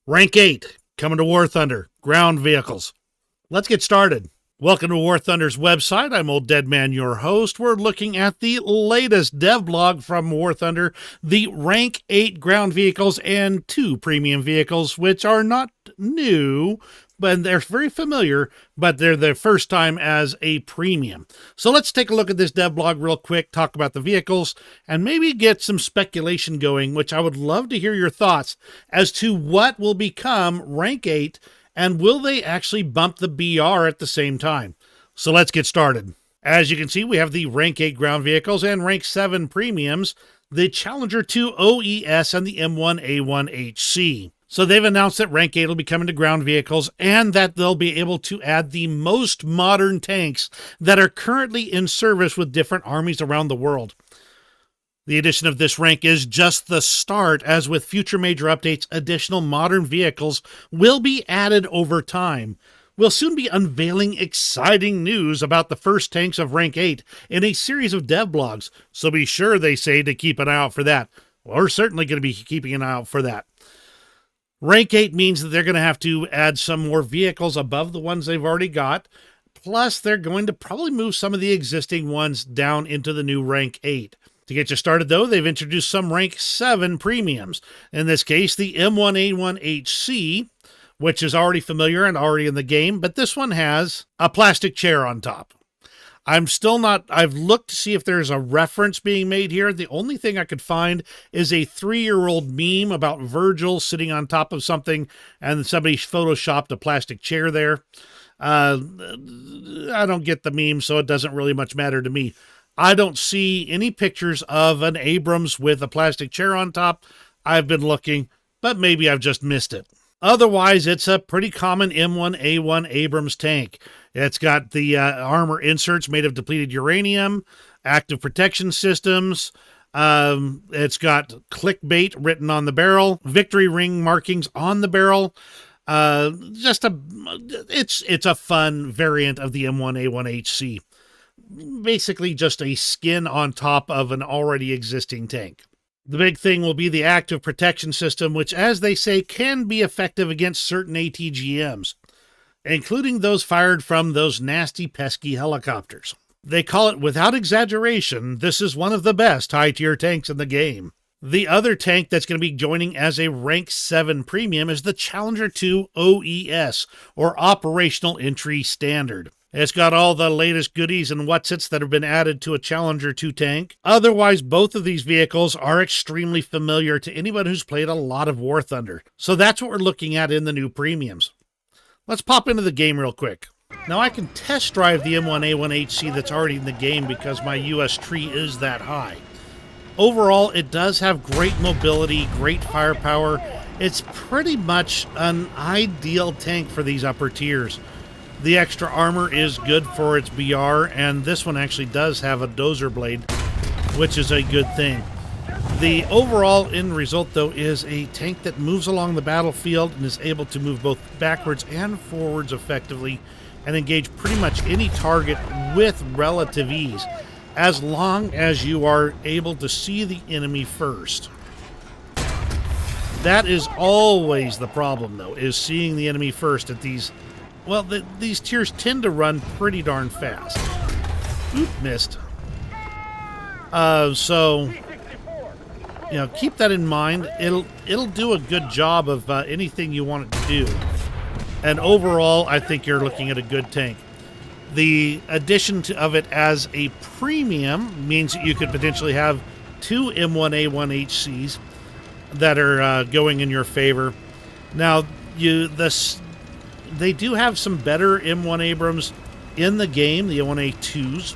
Rank 8, coming to War Thunder, ground vehicles. Let's get started. Welcome to War Thunder's website. I'm Old Dead Man, your host. We're looking at the latest devblog from War Thunder, the Rank 8 ground vehicles and 2 premium vehicles, which are not new, but they're very familiar, but they're their first time as a premium. So let's take a look at this devblog real quick, talk about the vehicles, and maybe get some speculation going, which I would love to hear your thoughts as to what will become Rank 8, and will they actually bump the BR at the same time? So let's get started. As you can see, we have the Rank 8 ground vehicles and Rank 7 premiums, the Challenger 2 OES and the M1A1HC. So they've announced that Rank 8 will be coming to ground vehicles and that they'll be able to add the most modern tanks that are currently in service with different armies around the world. The addition of this rank is just the start, as with future major updates, additional modern vehicles will be added over time. We'll soon be unveiling exciting news about the first tanks of Rank 8 in a series of devblogs, so be sure, they say, to keep an eye out for that. We're certainly going to be keeping an eye out for that. Rank 8 means that they're going to have to add some more vehicles above the ones they've already got, plus they're going to probably move some of the existing ones down into the new Rank 8. To get you started, though, they've introduced some Rank 7 premiums. In this case, the M1A1HC, which is already familiar and already in the game, but this one has a plastic chair on top. I've looked to see if there's a reference being made here. The only thing I could find is a 3-year-old meme about Virgil sitting on top of something, and somebody photoshopped a plastic chair there. I don't get the meme, so it doesn't really much matter to me. I don't see any pictures of an Abrams with a plastic chair on top. I've been looking, but maybe I've just missed it. Otherwise, it's a pretty common M1A1 Abrams tank. It's got the armor inserts made of depleted uranium, active protection systems. It's got clickbait written on the barrel, victory ring markings on the barrel. It's a fun variant of the M1A1HC. Basically just a skin on top of an already existing tank. The big thing will be the active protection system, which, as they say, can be effective against certain ATGMs, including those fired from those nasty, pesky helicopters. They call it, without exaggeration, this is one of the best high-tier tanks in the game. The other tank that's going to be joining as a Rank 7 premium is the Challenger 2 OES, or Operational Entry Standard. It's got all the latest goodies and whatsits that have been added to a Challenger 2 tank. Otherwise, both of these vehicles are extremely familiar to anyone who's played a lot of War Thunder. So that's what we're looking at in the new premiums. Let's pop into the game real quick. Now, I can test drive the M1A1HC that's already in the game because my US tree is that high. Overall, it does have great mobility, great firepower. It's pretty much an ideal tank for these upper tiers. The extra armor is good for its BR, and this one actually does have a dozer blade, which is a good thing. The overall end result, though, is a tank that moves along the battlefield and is able to move both backwards and forwards effectively and engage pretty much any target with relative ease, as long as you are able to see the enemy first. That is always the problem, though, is seeing the enemy first at these... Well, these tiers tend to run pretty darn fast. Oop, missed. So, keep that in mind. It'll do a good job of anything you want it to do. And overall, I think you're looking at a good tank. The addition of it as a premium means that you could potentially have 2 M1A1HCs that are going in your favor. Now, they do have some better M1 Abrams in the game, the M1A2s.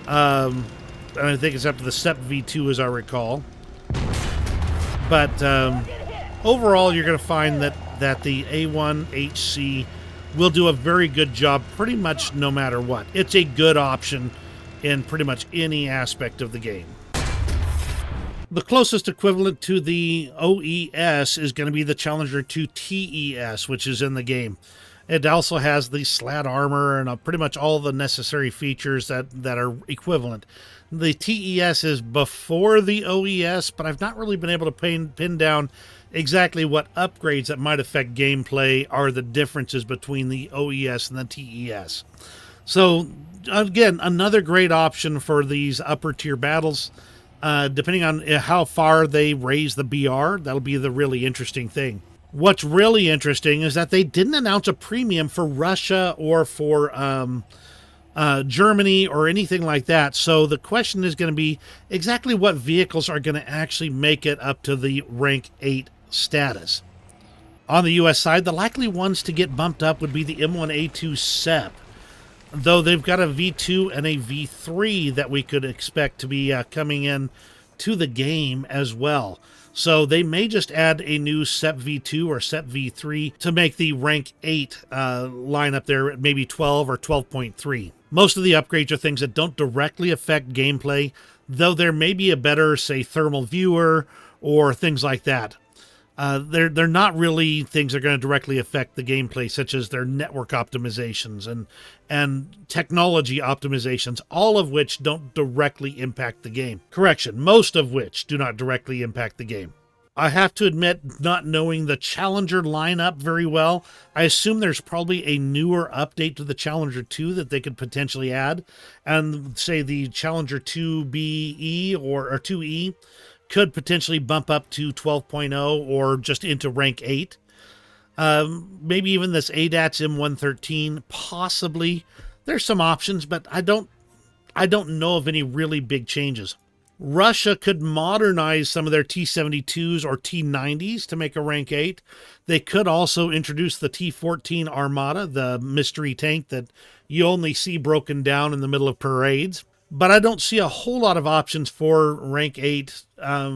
I think it's up to the SEP V2, as I recall. But overall, you're going to find that the A1HC will do a very good job pretty much no matter what. It's a good option in pretty much any aspect of the game. The closest equivalent to the OES is going to be the Challenger 2 TES, which is in the game. It also has the slat armor and pretty much all the necessary features that are equivalent. The TES is before the OES, but I've not really been able to pin down exactly what upgrades that might affect gameplay are the differences between the OES and the TES. So, again, another great option for these upper tier battles. Depending on how far they raise the BR, that'll be the really interesting thing. What's really interesting is that they didn't announce a premium for Russia or for Germany or anything like that. So the question is going to be exactly what vehicles are going to actually make it up to the rank 8 status. On the US side, the likely ones to get bumped up would be the M1A2 SEP, though they've got a V2 and a V3 that we could expect to be coming in to the game as well. So they may just add a new SEP V2 or SEP V3 to make the rank 8 line up there at maybe 12 or 12.3. Most of the upgrades are things that don't directly affect gameplay, though there may be a better, say, thermal viewer or things like that. They're not really things that are going to directly affect the gameplay, such as their network optimizations and technology optimizations, all of which don't directly impact the game. Correction, most of which do not directly impact the game. I have to admit, not knowing the Challenger lineup very well, I assume there's probably a newer update to the Challenger 2 that they could potentially add, and say the Challenger 2BE or 2E could potentially bump up to 12.0 or just into rank 8. Maybe even this ADATS M113, possibly. There's some options, but I don't know of any really big changes. Russia could modernize some of their T-72s or T-90s to make a rank 8. They could also introduce the T-14 Armada, the mystery tank that you only see broken down in the middle of parades. But I don't see a whole lot of options for rank 8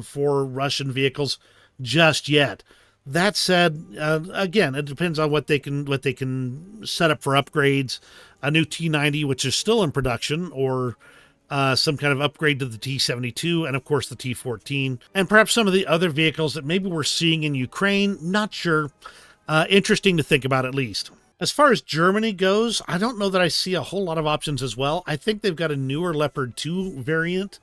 for Russian vehicles just yet. That said, again, it depends on what they can set up for upgrades. A new T90, which is still in production, or some kind of upgrade to the T-72, and of course the T-14, and perhaps some of the other vehicles that maybe we're seeing in Ukraine. Not sure. Interesting to think about, at least. As far as Germany goes, I don't know that I see a whole lot of options as well. I think they've got a newer Leopard 2 variant.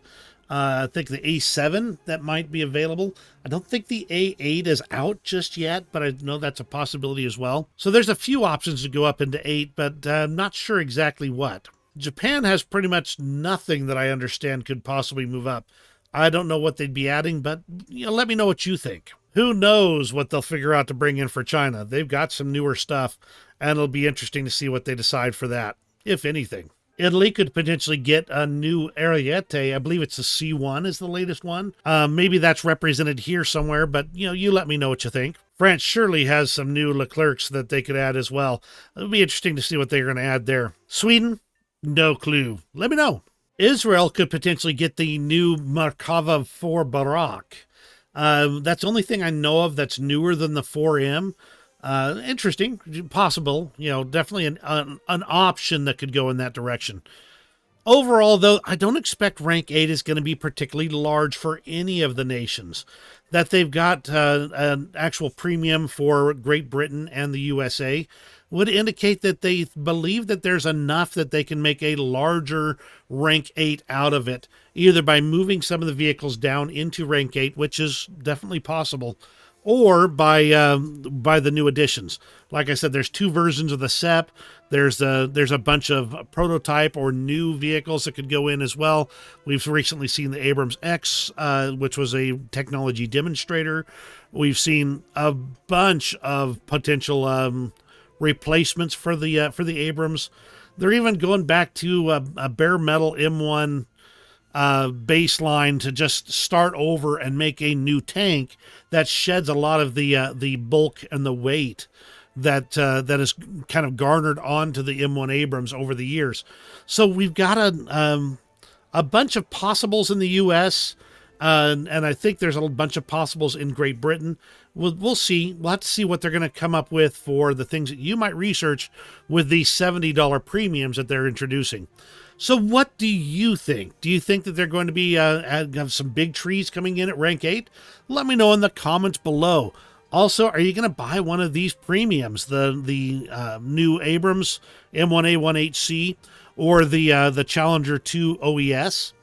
I think the A7 that might be available. I don't think the A8 is out just yet, but I know that's a possibility as well. So there's a few options to go up into 8, but I'm not sure exactly what. Japan has pretty much nothing that I understand could possibly move up. I don't know what they'd be adding, but let me know what you think. Who knows what they'll figure out to bring in for China? They've got some newer stuff, and it'll be interesting to see what they decide for that, if anything. Italy could potentially get a new Ariete. I believe it's the C1 is the latest one. Maybe that's represented here somewhere, but you let me know what you think. France surely has some new Leclercs that they could add as well. It'll be interesting to see what they're going to add there. Sweden, no clue. Let me know. Israel could potentially get the new Merkava 4 Barak. That's the only thing I know of that's newer than the 4M. Interesting, possible, definitely an option that could go in that direction. Overall, though, I don't expect rank 8 is going to be particularly large for any of the nations. That they've got an actual premium for Great Britain and the USA would indicate that they believe that there's enough that they can make a larger rank 8 out of it, either by moving some of the vehicles down into rank 8, which is definitely possible, or by the new additions. Like I said, there's 2 versions of the SEP. There's a bunch of prototype or new vehicles that could go in as well. We've recently seen the Abrams X, which was a technology demonstrator. We've seen a bunch of potential replacements for the Abrams. They're even going back to a bare metal M1 baseline to just start over and make a new tank that sheds a lot of the bulk and the weight that is kind of garnered onto the M1 Abrams over the years. So we've got a bunch of possibles in the U.S., and I think there's a bunch of possibles in Great Britain. We'll see. We'll have to see what they're going to come up with for the things that you might research with these $70 premiums that they're introducing. So what do you think? Do you think that they're going to be have some big trees coming in at rank 8? Let me know in the comments below. Also, are you going to buy one of these premiums, the new Abrams M1A18C or the Challenger 2 OES?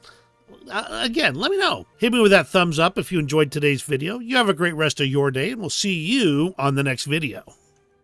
again, let me know. Hit me with that thumbs up if you enjoyed today's video. You have a great rest of your day, and we'll see you on the next video.